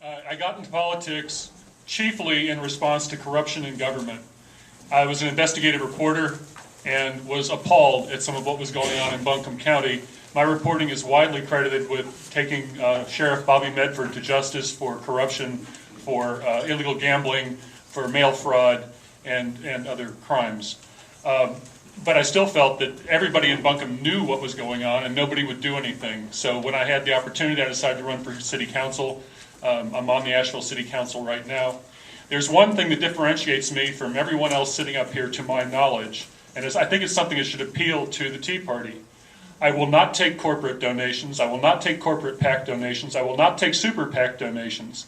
I got into politics chiefly in response to corruption in government. I was an investigative reporter and was appalled at some of what was going on in Buncombe County. My reporting is widely credited with taking Sheriff Bobby Medford to justice for corruption, for illegal gambling, for mail fraud, and other crimes. But I still felt that everybody in Buncombe knew what was going on and nobody would do anything. So when I had the opportunity, I decided to run for city council. I'm on the Asheville City Council right now. There's one thing that differentiates me from everyone else sitting up here to my knowledge, and I think it's something that should appeal to the Tea Party. I will not take corporate donations. I will not take corporate PAC donations. I will not take super PAC donations.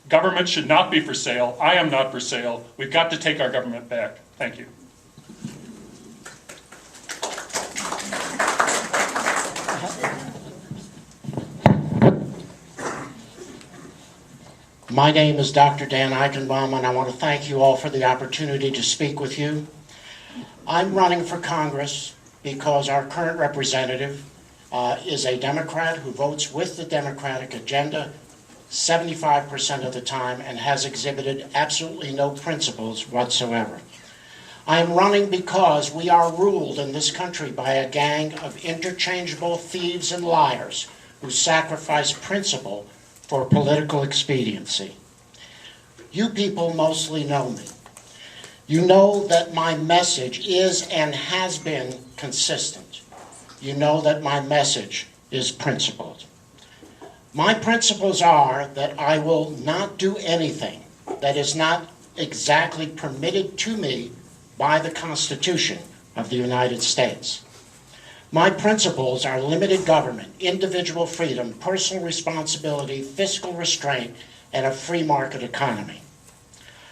Government should not be for sale. I am not for sale. We've got to take our government back. Thank you. My name is Dr. Dan Eichenbaum, and I want to thank you all for the opportunity to speak with you. I'm running for Congress because our current representative is a Democrat who votes with the Democratic agenda 75% of the time and has exhibited absolutely no principles whatsoever. I am running because we are ruled in this country by a gang of interchangeable thieves and liars who sacrifice principle for political expediency. You people mostly know me. You know that my message is and has been consistent. You know that my message is principled. My principles are that I will not do anything that is not exactly permitted to me by the Constitution of the United States. My principles are limited government, individual freedom, personal responsibility, fiscal restraint, and a free market economy.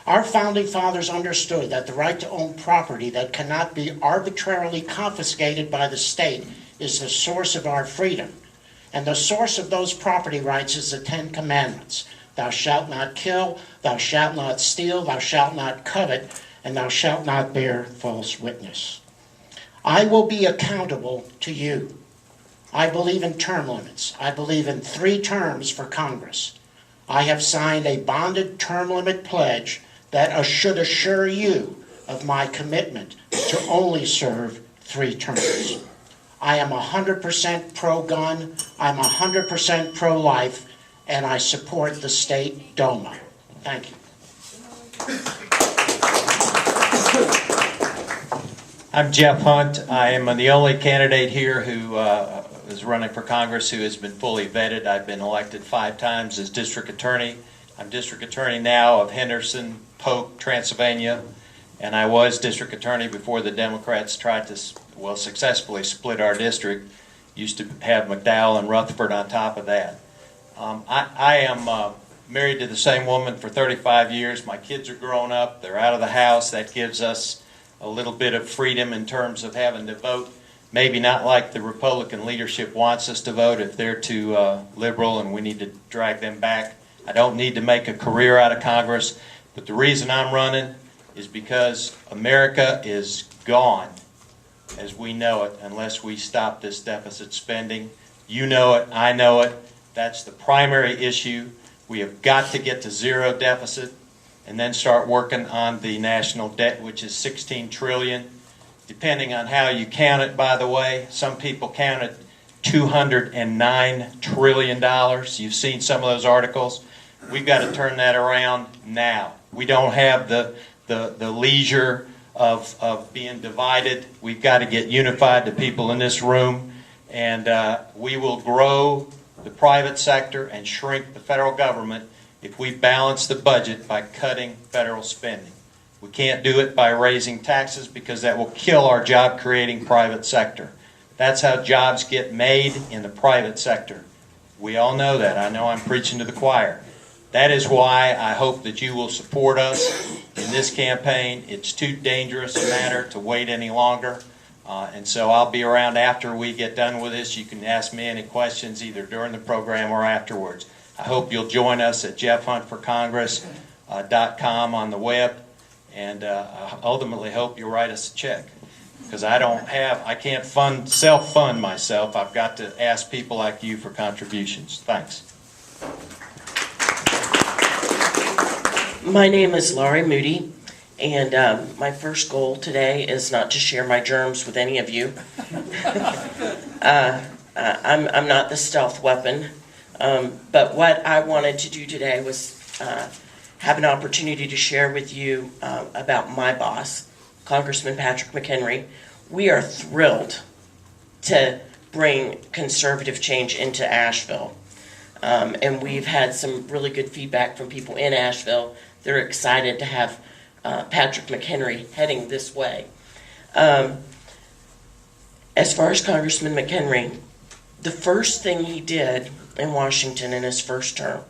Our founding fathers understood that the right to own property that cannot be arbitrarily confiscated by the state is the source of our freedom. And the source of those property rights is the Ten Commandments. Thou shalt not kill, thou shalt not steal, thou shalt not covet, and thou shalt not bear false witness. I will be accountable to you. I believe in term limits. I believe in 3 terms for Congress. I have signed a bonded term limit pledge that should assure you of my commitment to only serve 3 terms. I am 100% pro-gun, I'm 100% pro-life, and I support the state DOMA. Thank you. I'm Jeff Hunt. I am the only candidate here who is running for Congress who has been fully vetted. I've been elected 5 times as district attorney. I'm district attorney now of Henderson, Polk, Transylvania, and I was district attorney before the Democrats tried to, well, successfully split our district. Used to have McDowell and Rutherford on top of that. I am married to the same woman for 35 years. My kids are grown up. They're out of the house. That gives us a little bit of freedom in terms of having to vote. Maybe not like the Republican leadership wants us to vote if they're too liberal and we need to drag them back. I don't need to make a career out of Congress, but the reason I'm running is because America is gone as we know it unless we stop this deficit spending. You know it, I know it. That's the primary issue. We have got to get to 0 deficit and then start working on the national debt, which is $16 trillion. Depending on how you count it, by the way, some people count it $209 trillion. You've seen some of those articles. We've got to turn that around now. We don't have the leisure of being divided. We've got to get unified, the people in this room, and we will grow the private sector and shrink the federal government if we balance the budget by cutting federal spending. We can't do it by raising taxes because that will kill our job-creating private sector. That's how jobs get made in the private sector. We all know that. I know I'm preaching to the choir. That is why I hope that you will support us in this campaign. It's too dangerous a matter to wait any longer. And so I'll be around after we get done with this. You can ask me any questions either during the program or afterwards. I hope you'll join us at jeffhuntforcongress.com on the web, and I ultimately hope you'll write us a check, because I can't self-fund myself. I've got to ask people like you for contributions. Thanks. My name is Laurie Moody, and my first goal today is not to share my germs with any of you. I'm not the stealth weapon, but what I wanted to do today was have an opportunity to share with you about my boss, Congressman Patrick McHenry. We are thrilled to bring conservative change into Asheville. And we've had some really good feedback from people in Asheville. They're excited to have Patrick McHenry heading this way. As far as Congressman McHenry, the first thing he did in Washington in his first term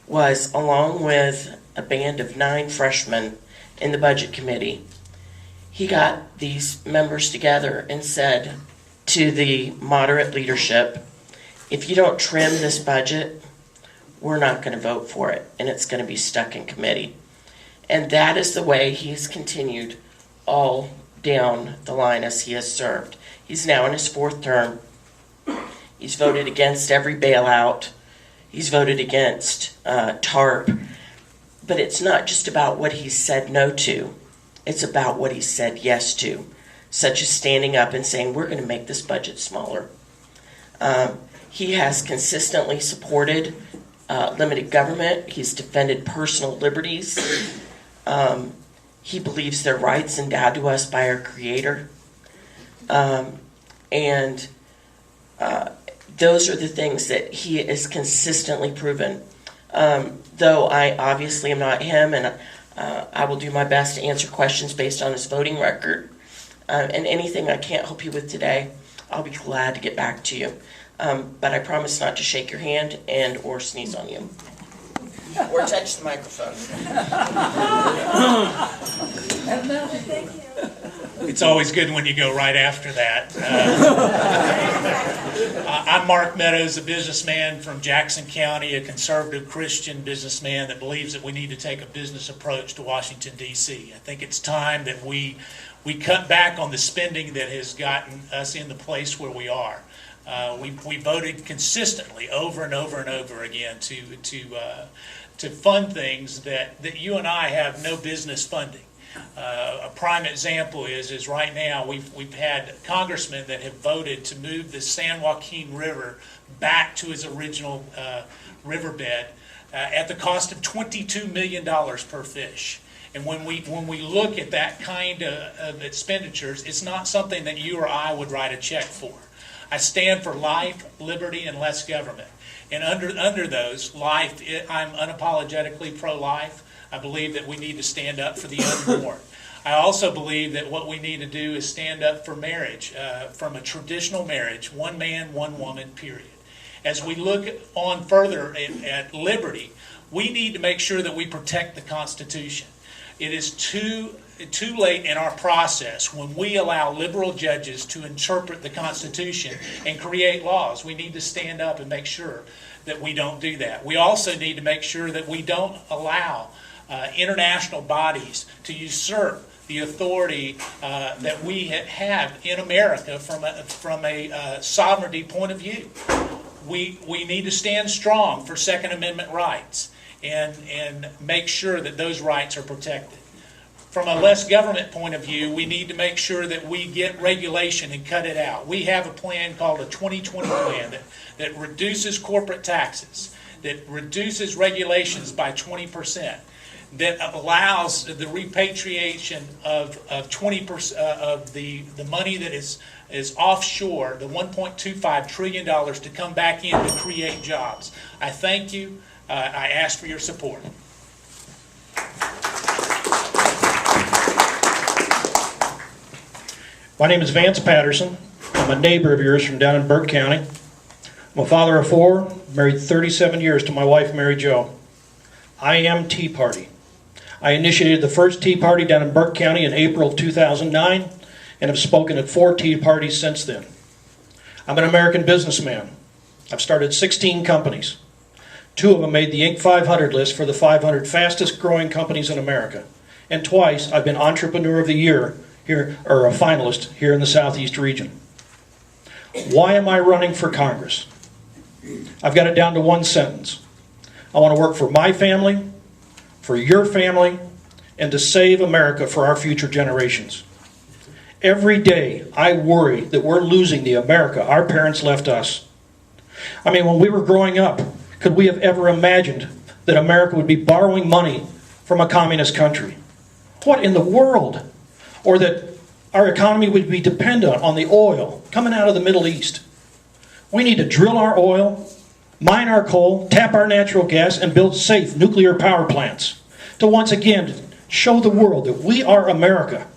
was, along with a band of 9 freshmen in the Budget Committee, he got these members together and said to the moderate leadership, if you don't trim this budget, we're not going to vote for it, and it's going to be stuck in committee. And that is the way he's continued all down the line as he has served. He's now in his 4th term. He's voted against every bailout. He's voted against TARP. But it's not just about what he said no to. It's about what he said yes to, such as standing up and saying, we're going to make this budget smaller. He has consistently supported limited government. He's defended personal liberties. He believes they're rights endowed to us by our Creator. And those are the things that he is consistently proven. Though I obviously am not him, and I will do my best to answer questions based on his voting record. And anything I can't help you with today, I'll be glad to get back to you. But I promise not to shake your hand and or sneeze on you. Or touch the microphone. It's always good when you go right after that. I'm Mark Meadows, a businessman from Jackson County, a conservative Christian businessman that believes that we need to take a business approach to Washington, D.C. I think it's time that we cut back on the spending that has gotten us in the place where we are. We voted consistently over and over and over again to fund things that you and I have no business funding. A prime example is right now we've had congressmen that have voted to move the San Joaquin River back to its original riverbed at the cost of $22 million per fish. And when we look at that kind of expenditures, it's not something that you or I would write a check for. I stand for life, liberty, and less government. And under those, life, I'm unapologetically pro-life. I believe that we need to stand up for the unborn. I also believe that what we need to do is stand up for marriage, from a traditional marriage, one man, one woman, period. As we look on further at liberty, we need to make sure that we protect the Constitution. It is too late in our process when we allow liberal judges to interpret the Constitution and create laws. We need to stand up and make sure that we don't do that. We also need to make sure that we don't allow international bodies to usurp the authority that we have in America from a sovereignty point of view. We need to stand strong for Second Amendment rights and make sure that those rights are protected. From a less government point of view, we need to make sure that we get regulation and cut it out. We have a plan called a 2020 plan that reduces corporate taxes, that reduces regulations by 20%, that allows the repatriation of 20% of the money that is offshore, the $1.25 trillion, to come back in to create jobs. I thank you. I ask for your support. My name is Vance Patterson. I'm a neighbor of yours from down in Burke County. I'm a father of 4, married 37 years to my wife, Mary Jo. I am Tea Party. I initiated the first Tea Party down in Burke County in April 2009 and have spoken at 4 Tea Parties since then. I'm an American businessman. I've started 16 companies. 2 of them made the Inc. 500 list for the 500 fastest growing companies in America. And twice I've been Entrepreneur of the Year here, or a finalist here in the Southeast region. Why am I running for Congress? I've got it down to one sentence. I want to work for my family, for your family, and to save America for our future generations. Every day, I worry that we're losing the America our parents left us. I mean, when we were growing up, could we have ever imagined that America would be borrowing money from a communist country? What in the world? Or that our economy would be dependent on the oil coming out of the Middle East. We need to drill our oil, mine our coal, tap our natural gas, and build safe nuclear power plants to once again show the world that we are America,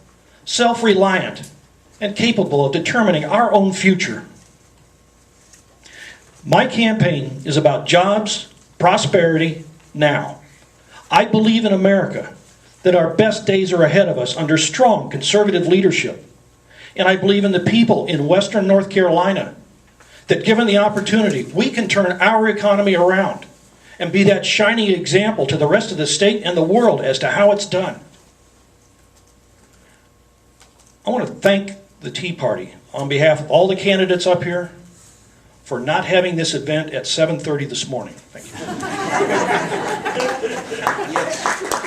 self-reliant and capable of determining our own future. My campaign is about jobs, prosperity, now. I believe in America, that our best days are ahead of us under strong conservative leadership. And I believe in the people in Western North Carolina, that given the opportunity, we can turn our economy around and be that shining example to the rest of the state and the world as to how it's done. I want to thank the Tea Party on behalf of all the candidates up here for not having this event at 7:30 this morning. Thank you.